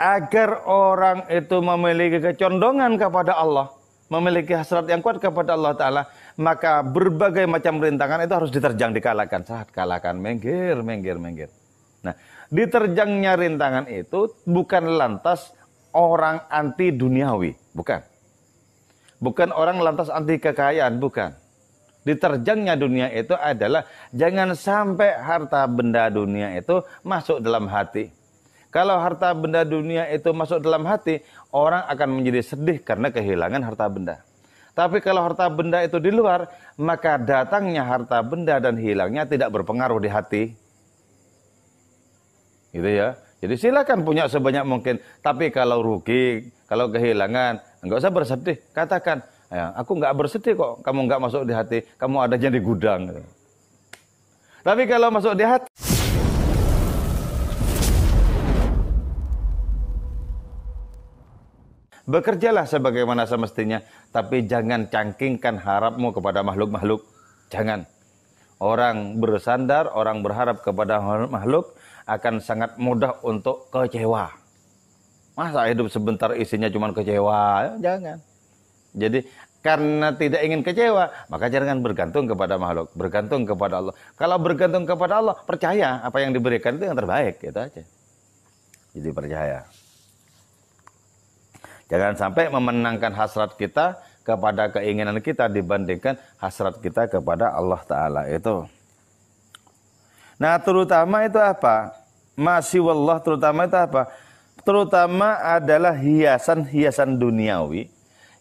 agar orang itu memiliki kecondongan kepada Allah, memiliki hasrat yang kuat kepada Allah Ta'ala, maka berbagai macam rintangan itu harus diterjang, dikalahkan. Saat kalahkan, minggir. Nah, diterjangnya rintangan itu bukan lantas orang anti duniawi, bukan. Bukan orang lantas anti kekayaan, bukan. Diterjangnya dunia itu adalah jangan sampai harta benda dunia itu masuk dalam hati. Kalau harta benda dunia itu masuk dalam hati, orang akan menjadi sedih karena kehilangan harta benda. Tapi kalau harta benda itu di luar, maka datangnya harta benda dan hilangnya tidak berpengaruh di hati. Gitu ya. Jadi silakan punya sebanyak mungkin. Tapi kalau rugi, kalau kehilangan, enggak usah bersedih. Katakan, ya, aku enggak bersedih kok. Kamu enggak masuk di hati. Kamu adanya di gudang. Tapi kalau masuk di hati, bekerjalah sebagaimana semestinya. Tapi jangan cangkingkan harapmu kepada makhluk-makhluk. Jangan. Orang bersandar, orang berharap kepada makhluk akan sangat mudah untuk kecewa. Masa hidup sebentar isinya cuma kecewa? Jangan. Jadi karena tidak ingin kecewa, maka jangan bergantung kepada makhluk, bergantung kepada Allah. Kalau bergantung kepada Allah, percaya apa yang diberikan itu yang terbaik, gitu aja. Jadi percaya. Jangan sampai memenangkan hasrat kita kepada keinginan kita dibandingkan hasrat kita kepada Allah Ta'ala itu. Nah, terutama itu apa? Masih wallah, terutama itu apa? Terutama adalah hiasan-hiasan duniawi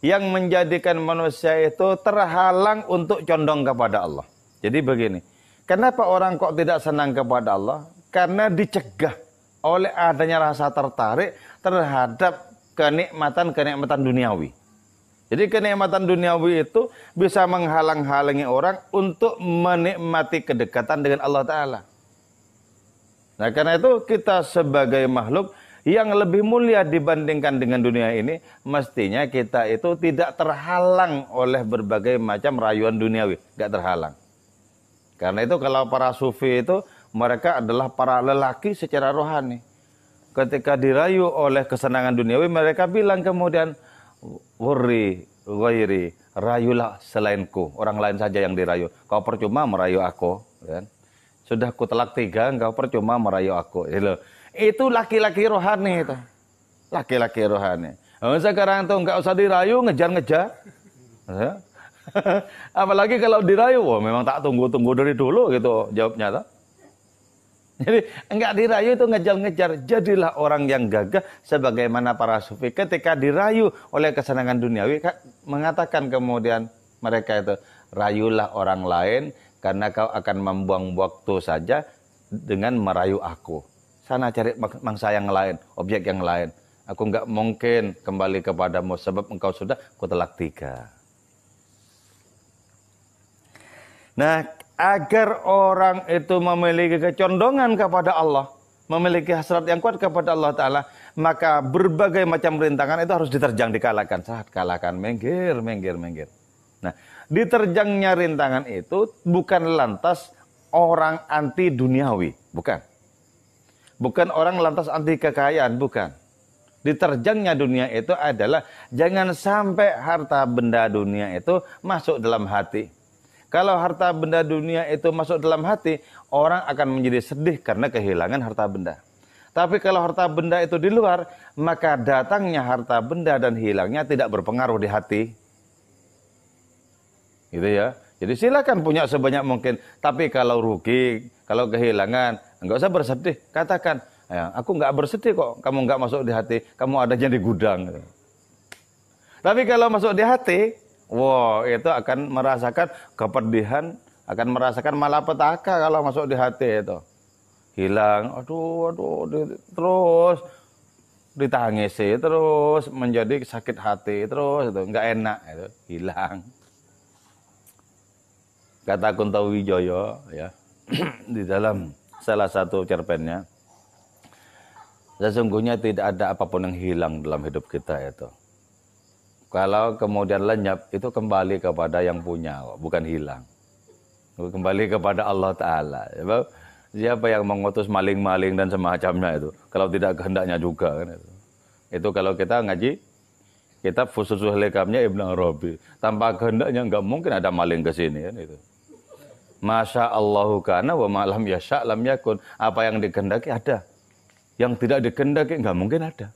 yang menjadikan manusia itu terhalang untuk condong kepada Allah. Jadi begini, kenapa orang kok tidak senang kepada Allah? Karena dicegah oleh adanya rasa tertarik terhadap kenikmatan-kenikmatan duniawi. Jadi kenikmatan duniawi itu bisa menghalang-halangi orang untuk menikmati kedekatan dengan Allah Ta'ala. Nah, karena itu kita sebagai makhluk yang lebih mulia dibandingkan dengan dunia ini, mestinya kita itu tidak terhalang oleh berbagai macam rayuan duniawi. Tidak terhalang. Karena itu kalau para sufi itu, mereka adalah para lelaki secara rohani. Ketika dirayu oleh kesenangan duniawi, mereka bilang kemudian, wurri, ghairi, rayulah selainku. Orang lain saja yang dirayu. Kau percuma merayu aku. Kan? Sudah ku telak 3, engkau percuma merayu aku. Itu laki-laki rohani itu. Laki-laki rohani. Sekarang tuh enggak usah dirayu, ngejar-ngejar. Apalagi kalau dirayu, wah memang tak tunggu-tunggu dari dulu gitu jawabnya. Tuh. Jadi enggak dirayu itu ngejar-ngejar. Jadilah orang yang gagah sebagaimana para sufi. Ketika dirayu oleh kesenangan duniawi, mengatakan kemudian mereka itu, rayulah orang lain, karena kau akan membuang waktu saja dengan merayu aku. Sana cari mangsa yang lain, objek yang lain. Aku enggak mungkin kembali kepadamu sebab engkau sudah kutelak 3. Nah, agar orang itu memiliki kecondongan kepada Allah, memiliki hasrat yang kuat kepada Allah Ta'ala, maka berbagai macam rintangan itu harus diterjang, dikalahkan. Saat kalahkan, minggir. Nah, diterjangnya rintangan itu bukan lantas orang anti duniawi, bukan. Bukan orang lantas anti kekayaan, bukan. Diterjangnya dunia itu adalah jangan sampai harta benda dunia itu masuk dalam hati. Kalau harta benda dunia itu masuk dalam hati, orang akan menjadi sedih karena kehilangan harta benda. Tapi kalau harta benda itu di luar, maka datangnya harta benda dan hilangnya tidak berpengaruh di hati. Gitu ya. Jadi silakan punya sebanyak mungkin. Tapi kalau rugi, kalau kehilangan, enggak usah bersedih. Katakan, ya, aku enggak bersedih kok. Kamu enggak masuk di hati. Kamu adanya di gudang. Tapi kalau masuk di hati, wow, itu akan merasakan kepedihan, akan merasakan malapetaka kalau masuk di hati itu. Hilang, aduh, terus ditangisi, terus menjadi sakit hati, terus itu enggak enak, itu hilang. Kata Kuntawijoyo ya di dalam salah satu cerpennya, sesungguhnya tidak ada apapun yang hilang dalam hidup kita itu. Kalau kemudian lenyap itu kembali kepada yang punya, bukan hilang. Kembali kepada Allah Ta'ala. Siapa yang mengutus maling-maling dan semacamnya itu, kalau tidak kehendaknya juga kan itu. Itu kalau kita ngaji kitab Fususul Hikamnya Ibnu Arabi. Tanpa kehendaknya nggak mungkin ada maling ke sini kan itu. Masya Allahu kana wa malam yasha lam yakun. Apa yang dikehendaki ada. Yang tidak dikehendaki nggak mungkin ada.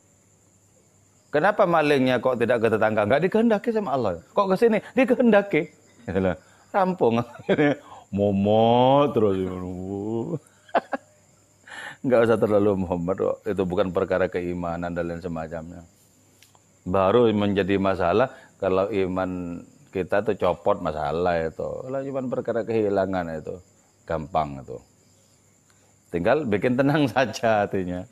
Kenapa malingnya kok tidak ke tetangga? Nggak dikehendaki sama Allah. Kok ke sini? Dikehendaki. Itulah. Rampung. Momot terus. Nggak usah terlalu Muhammad kok. Itu bukan perkara keimanan dan lain semacamnya. Baru menjadi masalah kalau iman kita tuh copot masalah itu. Kalau cuma perkara kehilangan itu gampang itu. Tinggal bikin tenang saja hatinya.